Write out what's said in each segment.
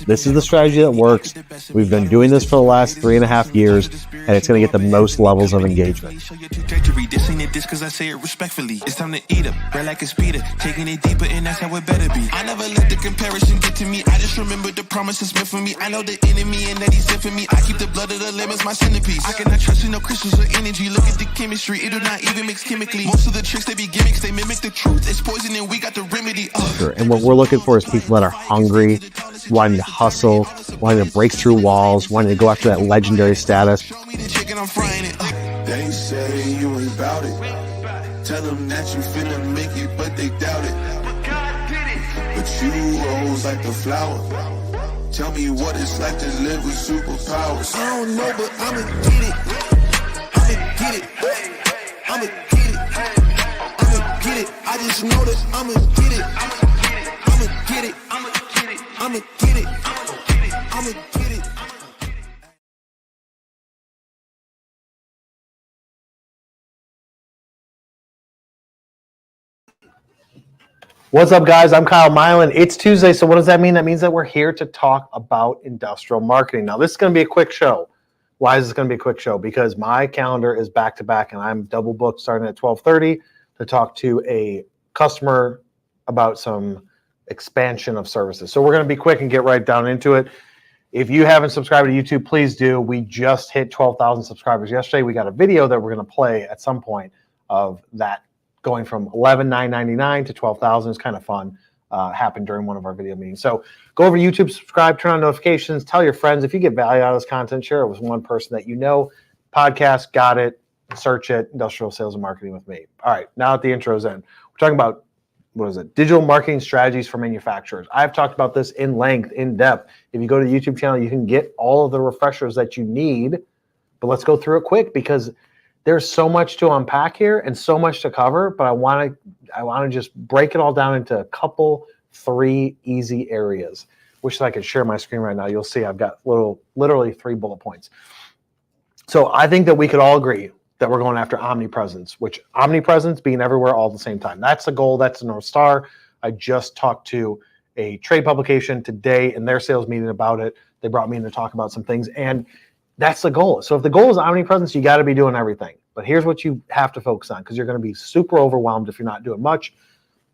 This is the strategy that works. We've been doing this for the last 3.5 years, and it's going to get the most levels of engagement. This ain't it cause I say it respectfully. It's time to eat up, right like a speeder, taking it deeper, and that's how it better be. I never let the comparison get to me. I just remember the promises meant for me. I know the enemy and that he's sent for me. I keep the blood of the lemons my centerpiece. I cannot trust in no crystals or energy. Look at the chemistry, it do not even mix chemically. Most of the tricks they be gimmicks, they mimic the truth. It's poison and we got the remedy. And what we're looking for is people that are hungry, wanting to hustle, wanting to break through walls, wanting to go after that legendary status. Show me the chicken, I'm frying it. They say you ain't about it. Tell them that you finna make it, but they doubt it. But you rose like the flower. Tell me what it's like to live with superpowers. I don't know, but I'ma get it. I'ma get it. I'ma get it. I'ma get it. I just know that I'ma get it. I'ma get it. I'ma get it. I'ma get it. I'ma get it. What's up, guys? I'm Kyle Mylan. It's Tuesday, so what does that mean? That means that we're here to talk about industrial marketing. Now, this is going to be a quick show. Why is this going to be a quick show? Because my calendar is back-to-back, and I'm double booked starting at 12:30 to talk to a customer about some expansion of services. So we're going to be quick and get right down into it. If you haven't subscribed to YouTube, please do. We just hit 12,000 subscribers yesterday. We got a video that we're going to play at some point of that going from $11,999 to $12,000 is kind of fun. Happened during one of our video meetings. So go over to YouTube, subscribe, turn on notifications, tell your friends. If you get value out of this content, share it with one person that you know. Podcast, got it, search it, industrial sales and marketing with me. All right, now that the intro's in, we're talking about, what is it? Digital marketing strategies for manufacturers. I've talked about this in length, in depth. If you go to the YouTube channel, you can get all of the refreshers that you need, but let's go through it quick because there's so much to unpack here and so much to cover, but I want to just break it all down into a couple, 3 easy areas. Wish I could share my screen right now. You'll see I've got literally 3 bullet points. So I think that we could all agree that we're going after omnipresence, which omnipresence being everywhere all at the same time. That's the goal. That's the North Star. I just talked to a trade publication today in their sales meeting about it. They brought me in to talk about some things, and that's the goal. So if the goal is omnipresence, you got to be doing everything. But here's what you have to focus on, because you're going to be super overwhelmed if you're not doing much.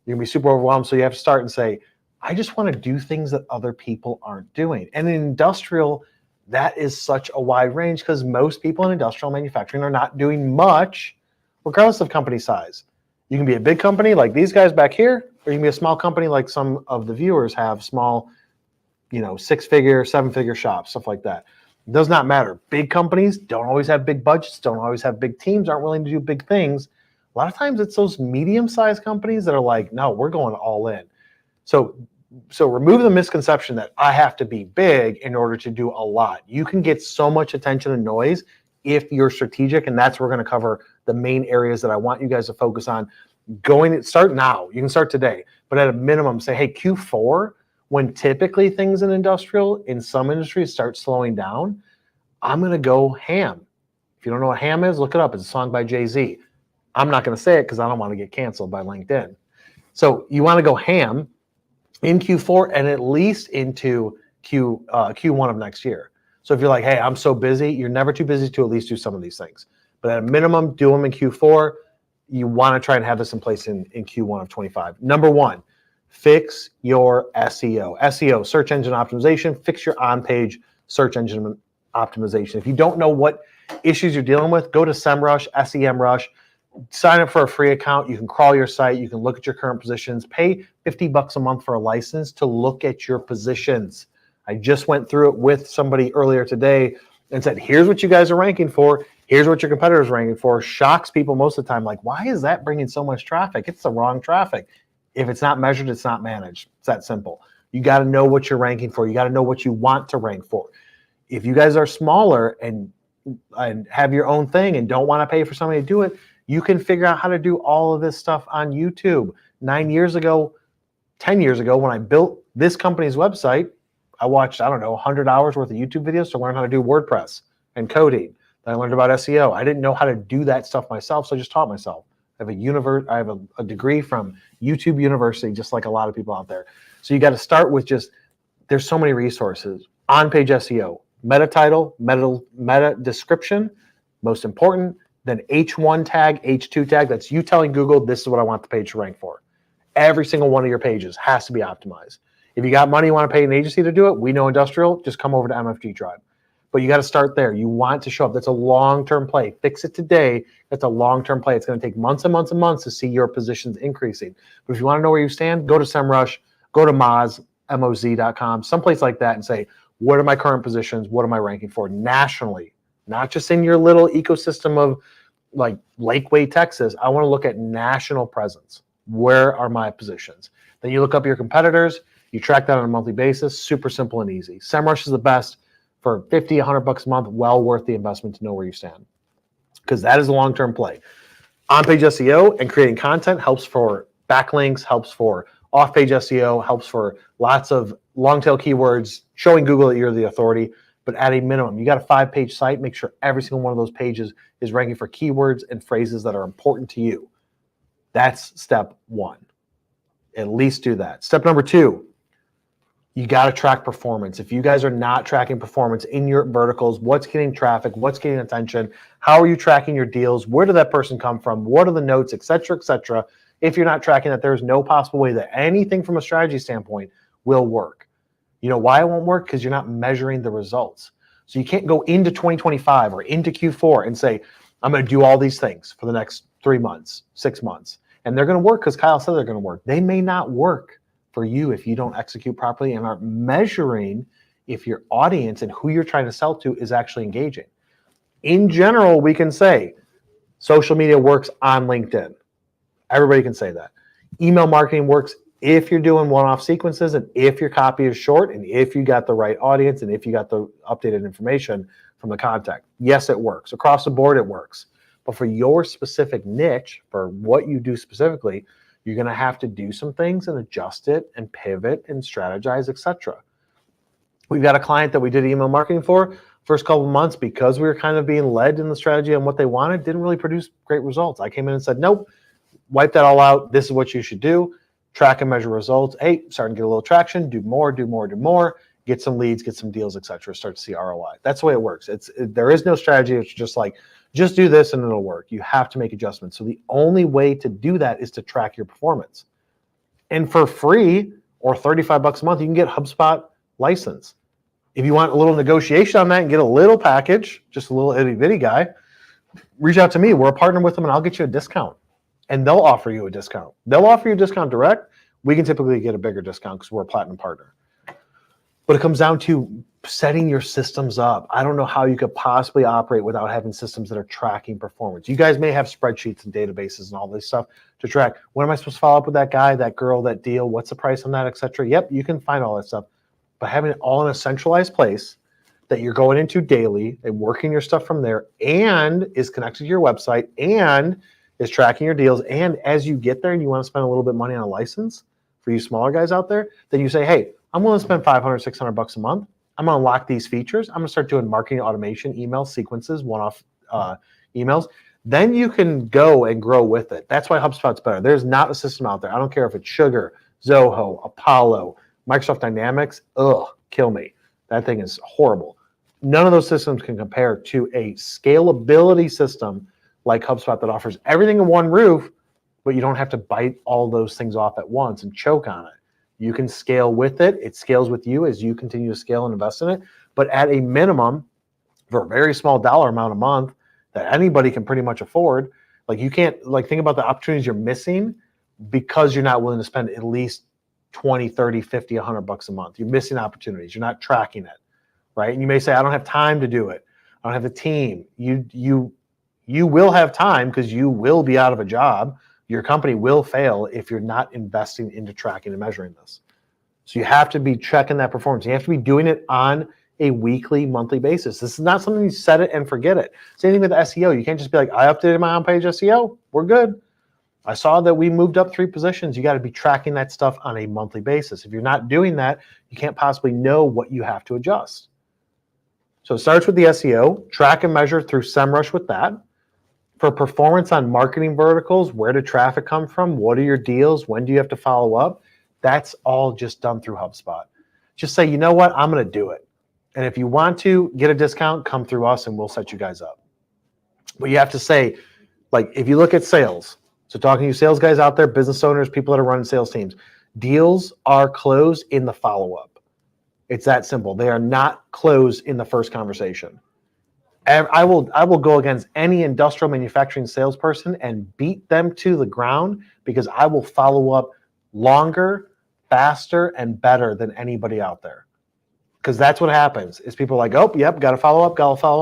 You're going to be super overwhelmed. So you have to start and say, I just want to do things that other people aren't doing. And in industrial, that is such a wide range because most people in industrial manufacturing are not doing much, regardless of company size. You can be a big company like these guys back here, or you can be a small company like some of the viewers have, small, 6-figure, 7-figure shops, stuff like that. It does not matter. Big companies don't always have big budgets, don't always have big teams, aren't willing to do big things. A lot of times it's those medium-sized companies that are like, no, we're going all in. So remove the misconception that I have to be big in order to do a lot. You can get so much attention and noise if you're strategic, and that's where we're going to cover the main areas that I want you guys to focus on. Start now. You can start today, but at a minimum, say, hey, Q4, when typically things in industrial, in some industries, start slowing down, I'm going to go ham. If you don't know what ham is, look it up. It's a song by Jay-Z. I'm not going to say it because I don't want to get canceled by LinkedIn. So you want to go ham in Q4 and at least into Q1 of next year. So if you're like, hey, I'm so busy, you're never too busy to at least do some of these things. But at a minimum, do them in Q4. You want to try and have this in place in Q1 of 25. Number 1, fix your SEO. SEO, search engine optimization. Fix your on-page search engine optimization. If you don't know what issues you're dealing with, go to SEMrush, SEMrush. Sign up for a free account. You can crawl your site. You can look at your current positions. Pay $50 a month for a license to look at your positions. I just went through it with somebody earlier today and said, here's what you guys are ranking for. Here's what your competitors are ranking for. Shocks people most of the time. Like, why is that bringing so much traffic? It's the wrong traffic. If it's not measured, it's not managed. It's that simple. You got to know what you're ranking for. You got to know what you want to rank for. If you guys are smaller and have your own thing and don't want to pay for somebody to do it, you can figure out how to do all of this stuff on YouTube. 10 years ago, when I built this company's website, I watched, 100 hours worth of YouTube videos to learn how to do WordPress and coding. Then I learned about SEO. I didn't know how to do that stuff myself, so I just taught myself. I have a degree from YouTube University, just like a lot of people out there. So you got to start with just there's so many resources. On-page SEO, meta title, meta description, most important. Then H1 tag, H2 tag. That's you telling Google, this is what I want the page to rank for. Every single one of your pages has to be optimized. If you got money, you want to pay an agency to do it, we know industrial, just come over to MFG Tribe. But you got to start there. You want to show up. That's a long-term play. Fix it today. That's a long-term play. It's going to take months and months and months to see your positions increasing. But if you want to know where you stand, go to SEMrush, go to moz.com, someplace like that, and say, what are my current positions? What am I ranking for nationally? Not just in your little ecosystem of like Lakeway, Texas. I want to look at national presence. Where are my positions? Then you look up your competitors. You track that on a monthly basis. Super simple and easy. SEMrush is the best for $50, $100 a month. Well worth the investment to know where you stand, because that is a long-term play. On-page SEO and creating content helps for backlinks, helps for off-page SEO, helps for lots of long-tail keywords, showing Google that you're the authority. But at a minimum, you got a 5-page site, make sure every single one of those pages is ranking for keywords and phrases that are important to you. That's step one. At least do that. Step number 2, you got to track performance. If you guys are not tracking performance in your verticals, what's getting traffic, what's getting attention, how are you tracking your deals, where did that person come from, what are the notes, et cetera, et cetera. If you're not tracking that, there's no possible way that anything from a strategy standpoint will work. You know why it won't work? Because you're not measuring the results. So you can't go into 2025 or into Q4 and say, I'm going to do all these things for the next 3 months, 6 months. And they're going to work because Kyle said they're going to work. They may not work for you if you don't execute properly and aren't measuring if your audience and who you're trying to sell to is actually engaging. In general, we can say social media works on LinkedIn. Everybody can say that. Email marketing works if you're doing one-off sequences and if your copy is short and if you got the right audience and if you got the updated information from the contact. Yes, it works. Across the board, it works. But for your specific niche, for what you do specifically, you're going to have to do some things and adjust it and pivot and strategize, etc. We've got a client that we did email marketing for. First couple of months, because we were kind of being led in the strategy on what they wanted, didn't really produce great results. I came in and said, nope, wipe that all out. This is what you should do. Track and measure results. Hey, starting to get a little traction. Do more, do more, do more. Get some leads, get some deals, etc. Start to see ROI. That's the way it works. There is no strategy. It's just like, just do this and it'll work. You have to make adjustments. So the only way to do that is to track your performance. And for free or $35 a month, you can get HubSpot license. If you want a little negotiation on that and get a little package, just a little itty bitty guy, reach out to me. We're a partner with them and I'll get you a discount. And they'll offer you a discount. They'll offer you a discount direct. We can typically get a bigger discount because we're a platinum partner. But it comes down to setting your systems up. I don't know how you could possibly operate without having systems that are tracking performance. You guys may have spreadsheets and databases and all this stuff to track. When am I supposed to follow up with that guy, that girl, that deal? What's the price on that, et cetera? Yep, you can find all that stuff. But having it all in a centralized place that you're going into daily and working your stuff from there and is connected to your website and is tracking your deals. And as you get there and you want to spend a little bit of money on a license for you smaller guys out there, then you say, hey, I'm willing to spend $500, $600 a month. I'm going to unlock these features. I'm going to start doing marketing automation, email sequences, one-off emails. Then you can go and grow with it. That's why HubSpot's better. There's not a system out there. I don't care if it's Sugar, Zoho, Apollo, Microsoft Dynamics. Ugh, kill me. That thing is horrible. None of those systems can compare to a scalability system like HubSpot that offers everything in one roof, but you don't have to bite all those things off at once and choke on it. You can scale with it. It scales with you as you continue to scale and invest in it. But at a minimum, for a very small dollar amount a month that anybody can pretty much afford, like you can't think about the opportunities you're missing because you're not willing to spend at least 20, 30, 50, $100 a month. You're missing opportunities. You're not tracking it, right? And you may say, I don't have time to do it. I don't have a team. You will have time because you will be out of a job. Your company will fail if you're not investing into tracking and measuring this. So you have to be checking that performance. You have to be doing it on a weekly, monthly basis. This is not something you set it and forget it. Same thing with SEO. You can't just be like, I updated my on-page SEO. We're good. I saw that we moved up 3 positions. You got to be tracking that stuff on a monthly basis. If you're not doing that, you can't possibly know what you have to adjust. So it starts with the SEO, track and measure through SEMrush with that. For performance on marketing verticals, where did traffic come from? What are your deals? When do you have to follow up? That's all just done through HubSpot. just say, you know what, I'm going to do it. And if you want to get a discount, come through us and we'll set you guys up. But you have to say, like, if you look at sales, so talking to you sales guys out there, business owners, people that are running sales teams, deals are closed in the follow-up. It's that simple. They are not closed in the first conversation. I will go against any industrial manufacturing salesperson and beat them to the ground because I will follow up longer, faster, and better than anybody out there. Because that's what happens is people are like, oh, yep, got to follow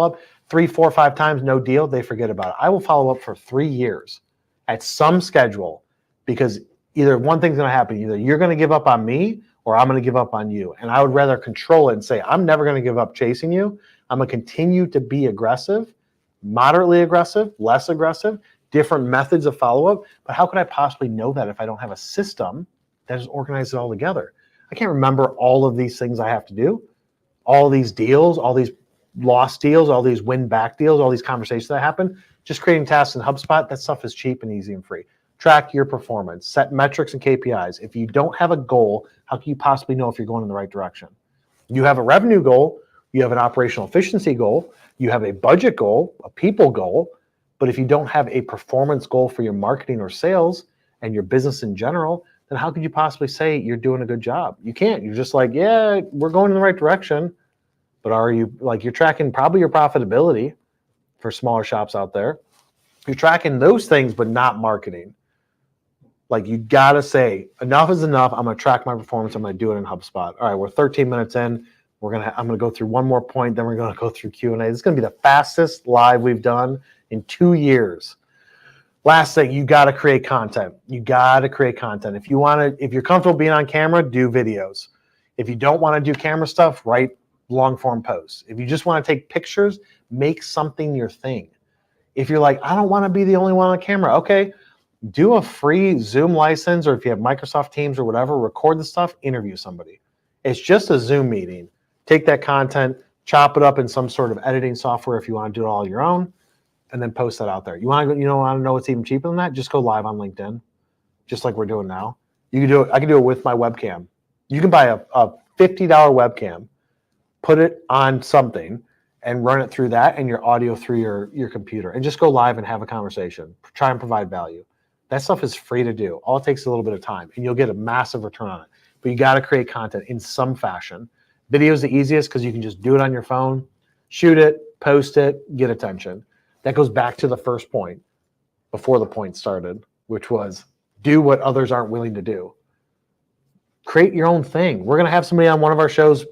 up, 3, 4, 5 times, no deal. They forget about it. I will follow up for 3 years at some schedule because either one thing's going to happen. Either you're going to give up on me or I'm going to give up on you. And I would rather control it and say, I'm never going to give up chasing you. I'm going to continue to be aggressive, moderately aggressive, less aggressive, different methods of follow-up. But how could I possibly know that if I don't have a system that has organized it all together? I can't remember all of these things I have to do, all these deals, all these lost deals, all these win-back deals, all these conversations that happen. Just creating tasks in HubSpot, that stuff is cheap and easy and free. Track your performance, set metrics and KPIs. If you don't have a goal, how can you possibly know if you're going in the right direction? You have a revenue goal, you have an operational efficiency goal, you have a budget goal, a people goal, but if you don't have a performance goal for your marketing or sales and your business in general, then how could you possibly say you're doing a good job? You can't. You're just like, yeah, we're going in the right direction, but are you, like, you're tracking probably your profitability for smaller shops out there. You're tracking those things, but not marketing. Like, you gotta say, enough is enough. I'm gonna track my performance. I'm gonna do it in HubSpot. All right, we're 13 minutes in. I'm gonna go through one more point, then we're gonna go through Q&A. This is gonna be the fastest live we've done in 2 years. Last thing, you gotta create content. You gotta create content. If you're comfortable being on camera, do videos. If you don't want to do camera stuff, write long form posts. If you just want to take pictures, make something your thing. If you're like, I don't want to be the only one on camera, okay, do a free Zoom license, or if you have Microsoft Teams or whatever, record the stuff, interview somebody. It's just a Zoom meeting. Take that content, chop it up in some sort of editing software if you want to do it all on your own, and then post that out there. You want to know what's even cheaper than that? Just go live on LinkedIn, just like we're doing now. You can do it. I can do it with my webcam. You can buy a $50 webcam, put it on something, and run it through that and your audio through your computer, and just go live and have a conversation. Try and provide value. That stuff is free to do. All it takes is a little bit of time, and you'll get a massive return on it. But you got to create content in some fashion. Video is the easiest because you can just do it on your phone, shoot it, post it, get attention. That goes back to the first point before the point started, which was do what others aren't willing to do. Create your own thing. We're going to have somebody on one of our shows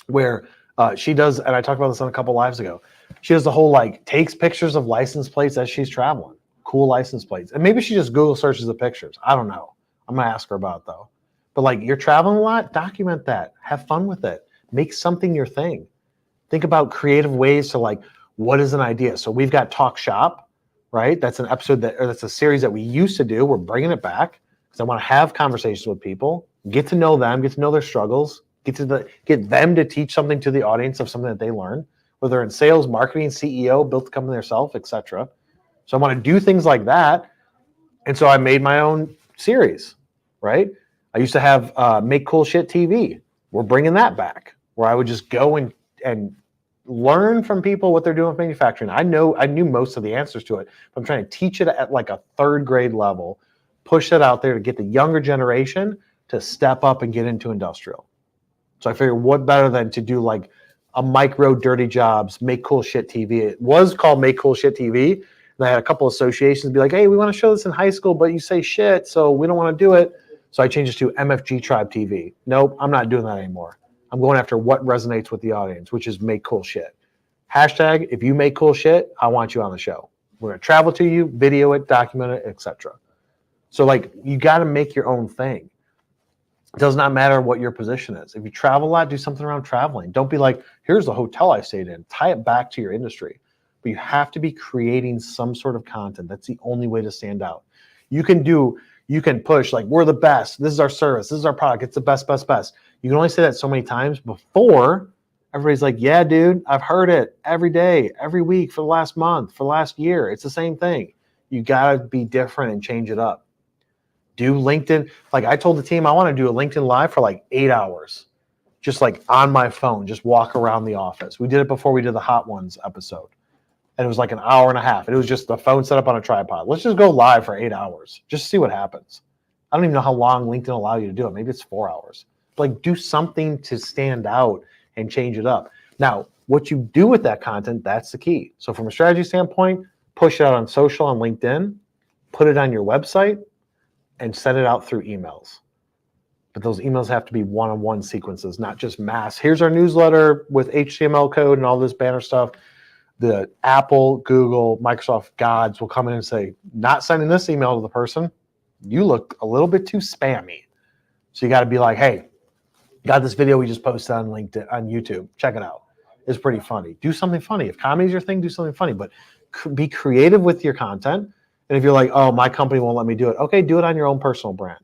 where she does, and I talked about this on a couple lives ago, she does the whole, like, takes pictures of license plates as she's traveling. Cool license plates. And maybe she just Google searches the pictures. I don't know. I'm going to ask her about it, though. But, like, you're traveling a lot, document that. Have fun with it. Make something your thing. Think about creative ways to, like, what is an idea? So we've got Talk Shop, right? That's an episode that's a series that we used to do. We're bringing it back because I want to have conversations with people, get to know them, get to know their struggles, get them to teach something to the audience of something that they learn, whether in sales, marketing, CEO, built the company themselves, etc. So I want to do things like that. And so I made my own series, right? I used to have Make Cool Shit TV. We're bringing that back, where I would just go and learn from people what they're doing with manufacturing. I knew most of the answers to it, but I'm trying to teach it at like a 3rd grade level, push it out there to get the younger generation to step up and get into industrial. So I figured, what better than to do like a micro dirty jobs, Make Cool Shit TV. It was called Make Cool Shit TV. And I had a couple associations be like, hey, we want to show this in high school, but you say shit, so we don't want to do it. So I changed it to MFG Tribe TV. Nope, I'm not doing that anymore. I'm going after what resonates with the audience, which is make cool shit. Hashtag, if you make cool shit, I want you on the show. We're going to travel to you, video it, document it, etc. So, like, you got to make your own thing. It does not matter what your position is. If you travel a lot, do something around traveling. Don't be like, here's the hotel I stayed in. Tie it back to your industry. But you have to be creating some sort of content. That's the only way to stand out. You can push, like, we're the best. This is our service. This is our product. It's the best, best, best. You can only say that so many times before everybody's like, yeah, dude, I've heard it every day, every week for the last month, for the last year. It's the same thing. You got to be different and change it up. Do LinkedIn. Like, I told the team, I want to do a LinkedIn Live for like 8 hours. just like on my phone, just walk around the office. We did it before we did the Hot Ones episode. And it was like an hour and a half. And it was just the phone set up on a tripod. Let's just go live for 8 hours. Just see what happens. I don't even know how long LinkedIn allow you to do it. Maybe it's 4 hours. Like, do something to stand out and change it up. Now, what you do with that content, that's the key. So from a strategy standpoint, push it out on social, on LinkedIn, put it on your website, and send it out through emails. But those emails have to be one-on-one sequences, not just mass. Here's our newsletter with HTML code and all this banner stuff. The Apple, Google, Microsoft gods will come in and say, not sending this email to the person. You look a little bit too spammy. So you got to be like, hey, got this video we just posted on LinkedIn, on YouTube. Check it out. It's pretty funny. Do something funny. If comedy is your thing, do something funny. But be creative with your content. And if you're like, oh, my company won't let me do it. Okay, do it on your own personal brand.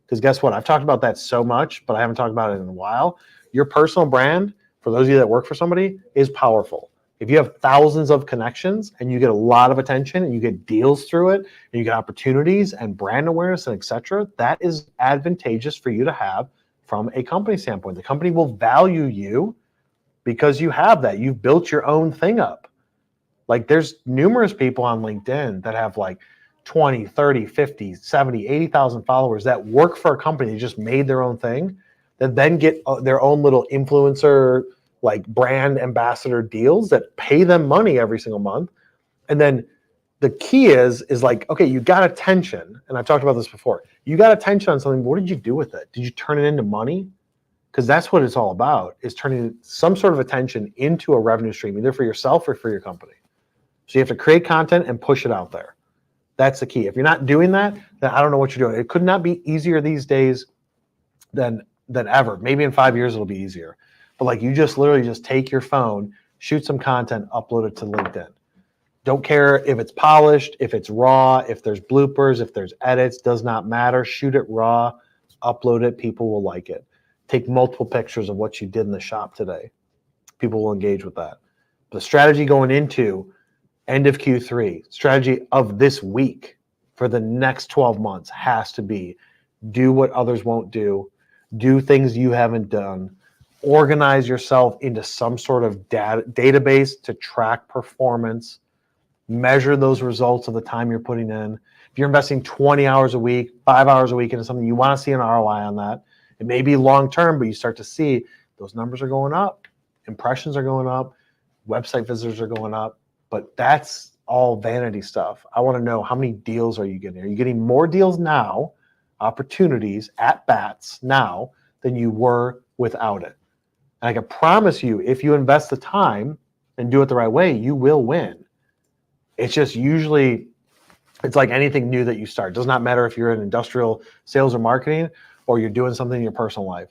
Because guess what? I've talked about that so much, but I haven't talked about it in a while. Your personal brand, for those of you that work for somebody, is powerful. If you have thousands of connections and you get a lot of attention and you get deals through it and you get opportunities and brand awareness and et cetera, that is advantageous for you to have from a company standpoint. The company will value you because you have that. You've built your own thing up. Like, there's numerous people on LinkedIn that have like 20, 30, 50, 70, 80,000 followers that work for a company that just made their own thing, that then get their own little influencer, like brand ambassador deals that pay them money every single month. And then the key is like, okay, you got attention. And I've talked about this before. You got attention on something. What did you do with it? Did you turn it into money? Because that's what it's all about, is turning some sort of attention into a revenue stream, either for yourself or for your company. So you have to create content and push it out there. That's the key. If you're not doing that, then I don't know what you're doing. It could not be easier these days than ever. Maybe in 5 years it'll be easier. But like, you just literally just take your phone, shoot some content, upload it to LinkedIn. Don't care if it's polished, if it's raw, if there's bloopers, if there's edits, does not matter. Shoot it raw, upload it, people will like it. Take multiple pictures of what you did in the shop today. People will engage with that. The strategy going into end of Q3, strategy of this week for the next 12 months has to be do what others won't do things you haven't done, organize yourself into some sort of database to track performance, measure those results of the time you're putting in. If you're investing 20 hours a week, 5 hours a week into something, you want to see an ROI on that. It may be long-term, but you start to see those numbers are going up, impressions are going up, website visitors are going up, but that's all vanity stuff. I want to know, how many deals are you getting? Are you getting more deals now, opportunities, at-bats now, than you were without it? And I can promise you, if you invest the time and do it the right way, you will win. It's just usually, it's like anything new that you start. It does not matter if you're in industrial sales or marketing or you're doing something in your personal life.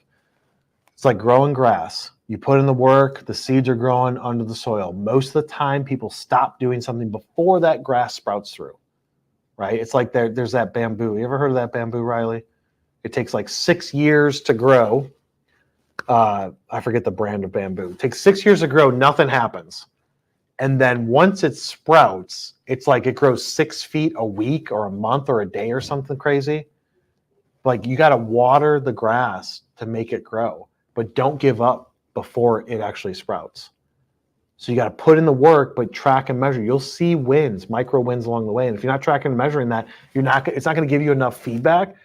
It's like growing grass. You put in the work, the seeds are growing under the soil. Most of the time, people stop doing something before that grass sprouts through, right? It's like there's that bamboo. You ever heard of that bamboo, Riley? It takes like 6 years to grow. I forget the brand of bamboo. It takes 6 years to grow, nothing happens. And then once it sprouts, it's like it grows 6 feet a week or a month or a day or something crazy. Like, you got to water the grass to make it grow, but don't give up before it actually sprouts. So you got to put in the work, but track and measure. You'll see wins, micro wins along the way. And if you're not tracking and measuring that, it's not going to give you enough feedback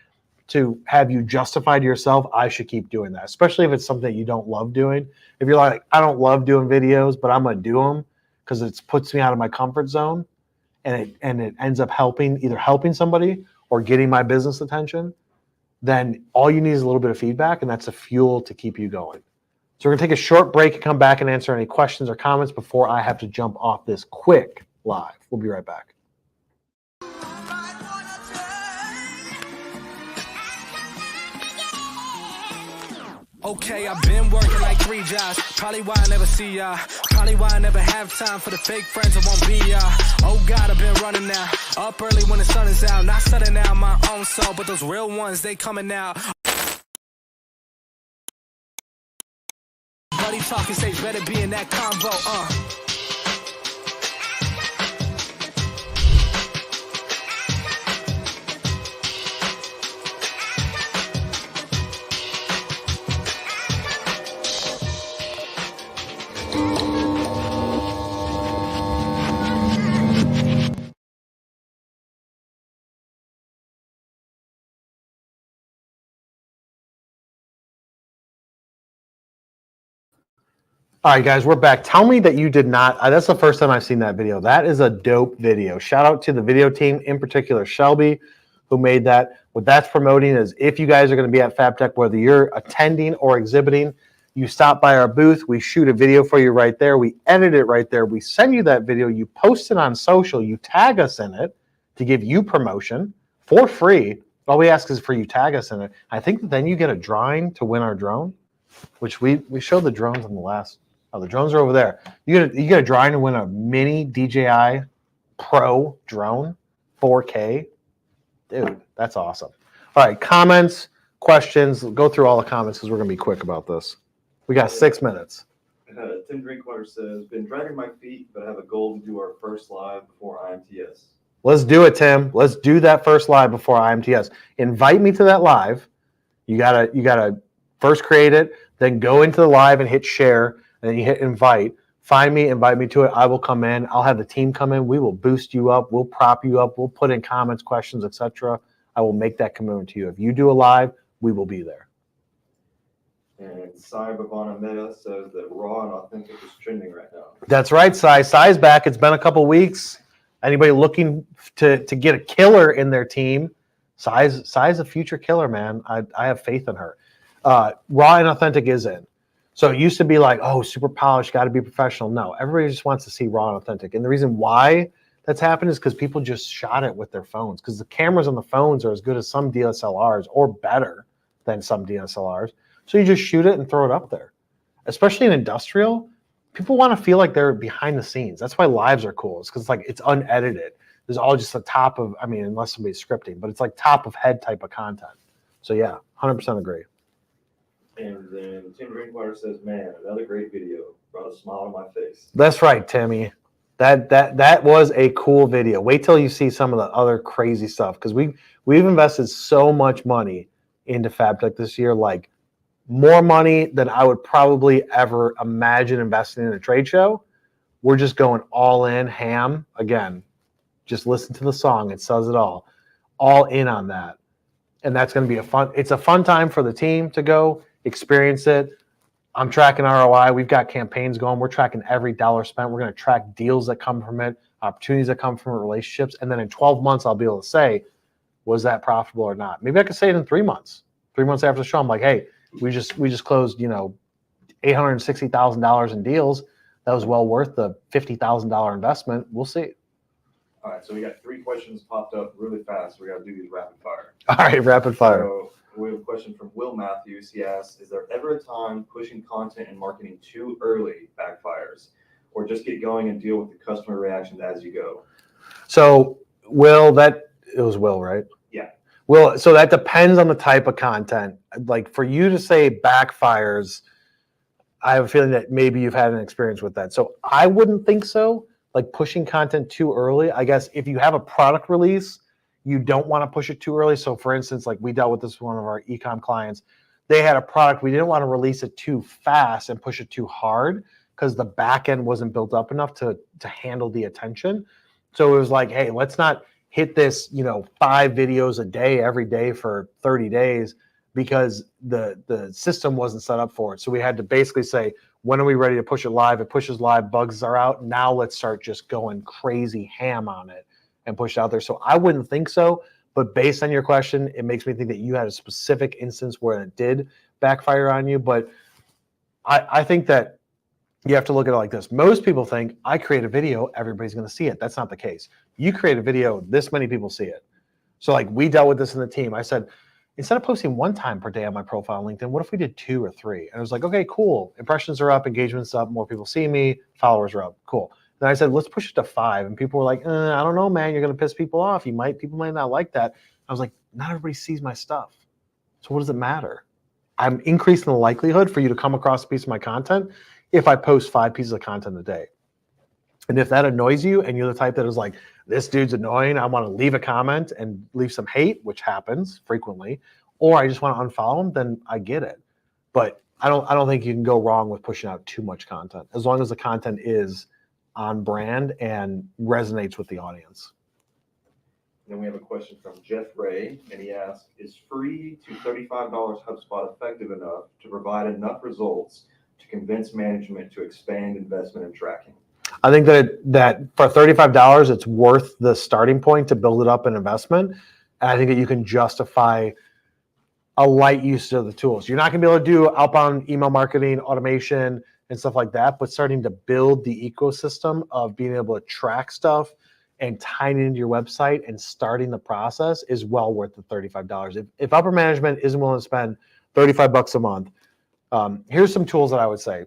to have you justify to yourself, I should keep doing that, especially if it's something that you don't love doing. If you're like, I don't love doing videos, but I'm going to do them because it puts me out of my comfort zone, and it ends up either helping somebody or getting my business attention, then all you need is a little bit of feedback, and that's a fuel to keep you going. So we're going to take a short break and come back and answer any questions or comments before I have to jump off this quick live. We'll be right back. Okay, I've been working like 3 jobs. Probably why I never see ya. Probably why I never have time for the fake friends that won't be ya. Oh God, I've been running now. Up early when the sun is out. Not studying out my own soul, but those real ones, they coming out. Buddy talking stage, better be in that convo, All right, guys, we're back. Tell me that you did not. That's the first time I've seen that video. That is a dope video. Shout out to the video team, in particular Shelby, who made that. What that's promoting is if you guys are going to be at FabTech, whether you're attending or exhibiting, you stop by our booth. We shoot a video for you right there. We edit it right there. We send you that video. You post it on social. You tag us in it to give you promotion for free. All we ask is for you tag us in it. I think that then you get a drawing to win our drone, which we showed the drones on the last. Oh, the drones are over there. You get a drawing to win a mini DJI Pro drone, 4K. Dude, that's awesome. All right, comments, questions. Go through all the comments because we're going to be quick about this. We got 6 minutes. Tim Drinkwater says, been dragging my feet, but have a goal to do our first live before IMTS. Let's do it, Tim. Let's do that first live before IMTS. Invite me to that live. You gotta first create it, then go into the live and hit share, and then you hit invite. Find me, invite me to it. I will come in. I'll have the team come in. We will boost you up. We'll prop you up. We'll put in comments, questions, etc. I will make that commitment to you. If you do a live, we will be there. And Sai Bhavana Meta says that Raw and Authentic is trending right now. That's right, Sai. Sai's back. It's been a couple weeks. Anybody looking to get a killer in their team, Sai's a future killer, man. I have faith in her. Raw and Authentic is in. So it used to be like, oh, super polished, got to be professional. No, everybody just wants to see raw and authentic. And the reason why that's happened is because people just shot it with their phones, because the cameras on the phones are as good as some DSLRs or better than some DSLRs. So you just shoot it and throw it up there. Especially in industrial, people want to feel like they're behind the scenes. That's why lives are cool. It's because it's unedited. There's all just the top of, unless somebody's scripting, but it's like top of head type of content. So yeah, 100% agree. And then Tim Drinkwater says, man, another great video. Brought a smile on my face. That's right, Timmy. That was a cool video. Wait till you see some of the other crazy stuff, because we've invested so much money into FabTech this year, like more money than I would probably ever imagine investing in a trade show. We're just going all in, ham. Again, just listen to the song. It says it all in on that. And that's going to be it's a fun time for the team to go experience it. I'm tracking ROI. We've got campaigns going. We're tracking every dollar spent. We're going to track deals that come from it, opportunities that come from it, relationships. And then in 12 months, I'll be able to say, was that profitable or not? Maybe I could say it in 3 months. 3 months after the show, I'm like, hey, we just closed, $860,000 in deals. That was well worth the $50,000 investment. We'll see. All right, so we got 3 questions popped up really fast. We got to do these rapid fire. All right, rapid fire. So we have a question from Will Matthews. He asks, is there ever a time pushing content and marketing too early backfires, or just get going and deal with the customer reactions as you go? So Will, it was Will, right? Yeah. Will, so that depends on the type of content. Like for you to say backfires, I have a feeling that maybe you've had an experience with that. So I wouldn't think so. Like pushing content too early. I guess if you have a product release, you don't want to push it too early. So for instance, like we dealt with this with one of our e-com clients. They had a product. We didn't want to release it too fast and push it too hard because the back end wasn't built up enough to handle the attention. So it was like, hey, let's not hit this, 5 videos a day every day for 30 days because the system wasn't set up for it. So we had to basically say, when are we ready to push it live? It pushes live, bugs are out. Now let's start just going crazy ham on it and push it out there. So I wouldn't think so. But based on your question, it makes me think that you had a specific instance where it did backfire on you. But I think that you have to look at it like this. Most people think, I create a video, everybody's going to see it. That's not the case. You create a video, this many people see it. So like we dealt with this in the team. I said, instead of posting 1 time per day on my profile on LinkedIn, what if we did 2 or 3? And I was like, okay, cool. Impressions are up, engagement's up, more people see me, followers are up. Cool. Then I said, let's push it to 5. And people were like, I don't know, man, you're going to piss people off. People might not like that. I was like, not everybody sees my stuff. So what does it matter? I'm increasing the likelihood for you to come across a piece of my content if I post 5 pieces of content a day. And if that annoys you and you're the type that is like, this dude's annoying, I want to leave a comment and leave some hate, which happens frequently, or I just want to unfollow them, then I get it. But I don't think you can go wrong with pushing out too much content, as long as the content is on brand and resonates with the audience. Then we have a question from Jeff Ray, and he asks, is free to $35 HubSpot effective enough to provide enough results to convince management to expand investment and tracking? I think that for $35, it's worth the starting point to build it up an investment. And I think that you can justify a light use of the tools. You're not going to be able to do outbound email marketing, automation, and stuff like that, but starting to build the ecosystem of being able to track stuff and tying it into your website and starting the process is well worth the $35. If upper management isn't willing to spend $35 a month, here's some tools that I would say.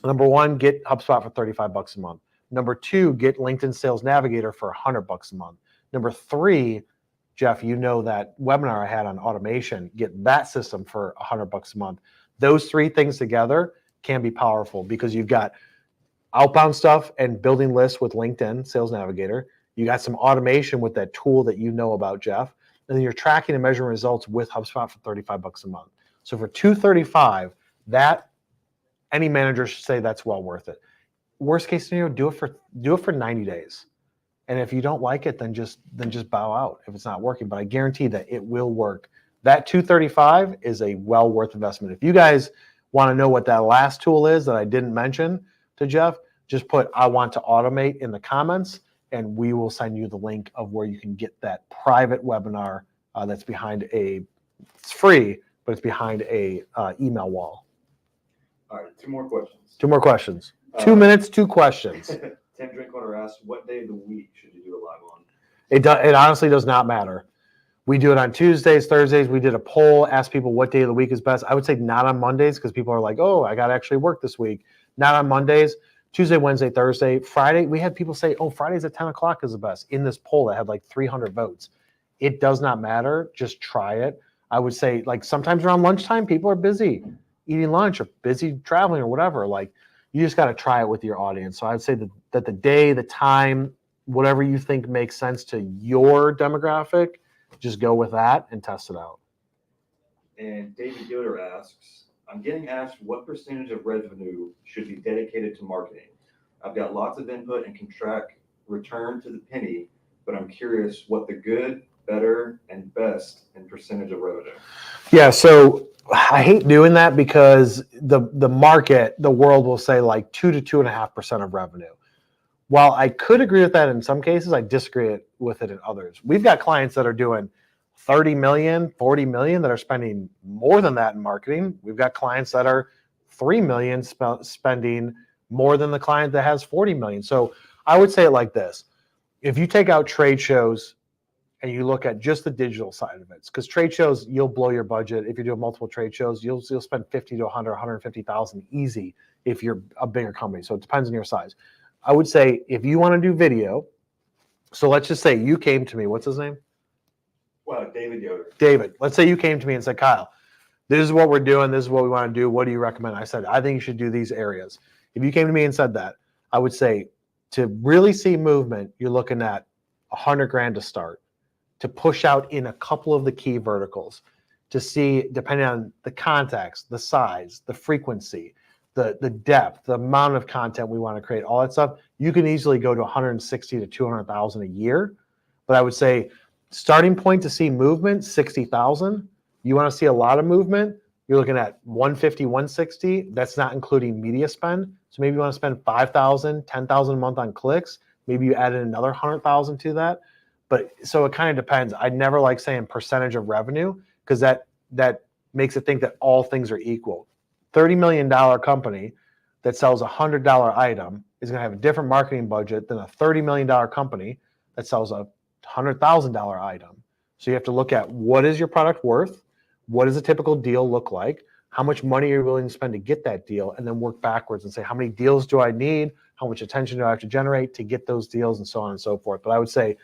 Number one, get HubSpot for $35 a month. Number two, get LinkedIn Sales Navigator for $100 a month. Number three, Jeff, you know that webinar I had on automation, get that system for $100 a month. Those three things together can be powerful because you've got outbound stuff and building lists with LinkedIn Sales Navigator. You got some automation with that tool that you know about, Jeff, and then you're tracking and measuring results with HubSpot for $35 a month. So for $235, that any manager should say that's well worth it. Worst case scenario, do it for 90 days. And if you don't like it, then just bow out if it's not working. But I guarantee that it will work. That $235 is a well worth investment. If you guys want to know what that last tool is that I didn't mention to Jeff, just put "I want to automate" in the comments, and we will send you the link of where you can get that private webinar that's behind it's free, but it's behind a email wall. All right, two more questions. 2 more questions. 2 minutes, 2 questions. Tim Drinkwater asks, what day of the week should you do it live on? It honestly does not matter. We do it on Tuesdays, Thursdays. We did a poll, asked people what day of the week is best. I would say not on Mondays because people are like, oh, I got to actually work this week. Not on Mondays. Tuesday, Wednesday, Thursday. Friday, we had people say, oh, Fridays at 10 o'clock is the best in this poll that had like 300 votes. It does not matter. Just try it. I would say like sometimes around lunchtime, people are busy eating lunch or busy traveling or whatever. Like you just got to try it with your audience. So I'd say that the day, the time, whatever you think makes sense to your demographic, just go with that and test it out. And David Yoder asks, I'm getting asked what percentage of revenue should be dedicated to marketing. I've got lots of input and can track return to the penny, but I'm curious what the good, better, and best in percentage of revenue. Yeah, so I hate doing that because the market, the world will say like 2 to 2.5% of revenue. While I could agree with that in some cases, I disagree with it in others. We've got clients that are doing 30 million, 40 million that are spending more than that in marketing. We've got clients that are 3 million spending more than the client that has 40 million. So I would say it like this. If you take out trade shows and you look at just the digital side of it, because trade shows, you'll blow your budget. If you're doing multiple trade shows, you'll spend 50 to 100, 150,000 easy if you're a bigger company. So it depends on your size. I would say if you want to do video, so let's just say you came to me, what's his name? Well, David Yoder. David, let's say you came to me and said, Kyle, this is what we're doing. This is what we want to do. What do you recommend? I said, I think you should do these areas. If you came to me and said that, I would say to really see movement, you're looking at $100,000 to start, to push out in a couple of the key verticals, to see, depending on the context, the size, the frequency, the depth, the amount of content we want to create, all that stuff, you can easily go to 160 to 200,000 a year. But I would say starting point to see movement, 60,000. You want to see a lot of movement, you're looking at 150, 160. That's not including media spend. So maybe you want to spend 5,000, 10,000 a month on clicks. Maybe you add in another 100,000 to that. But so it kind of depends. I never like saying percentage of revenue because that makes it think that all things are equal. $30 million company that sells a $100 item is going to have a different marketing budget than a $30 million company that sells a $100,000 item. So you have to look at what is your product worth? What does a typical deal look like? How much money are you willing to spend to get that deal? And then work backwards and say, how many deals do I need? How much attention do I have to generate to get those deals and so on and so forth. But I would say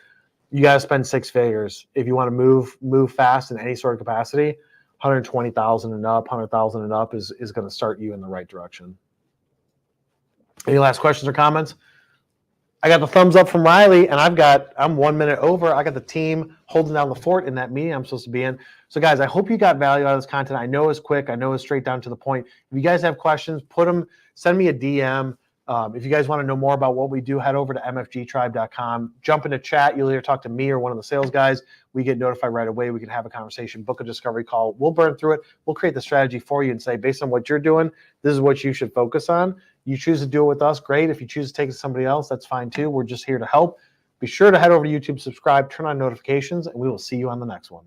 you got to spend 6 figures. If you want to move fast in any sort of capacity, 120,000 and up, 100,000 and up is going to start you in the right direction. Any last questions or comments? I got the thumbs up from Riley, and I'm 1 minute over. I got the team holding down the fort in that meeting I'm supposed to be in. So guys, I hope you got value out of this content. I know it's quick. I know it's straight down to the point. If you guys have questions, send me a DM, If you guys want to know more about what we do, head over to mfgtribe.com. Jump into chat. You'll either talk to me or one of the sales guys. We get notified right away. We can have a conversation, book a discovery call. We'll burn through it. We'll create the strategy for you and say, based on what you're doing, this is what you should focus on. You choose to do it with us, great. If you choose to take it to somebody else, that's fine too. We're just here to help. Be sure to head over to YouTube, subscribe, turn on notifications, and we will see you on the next one.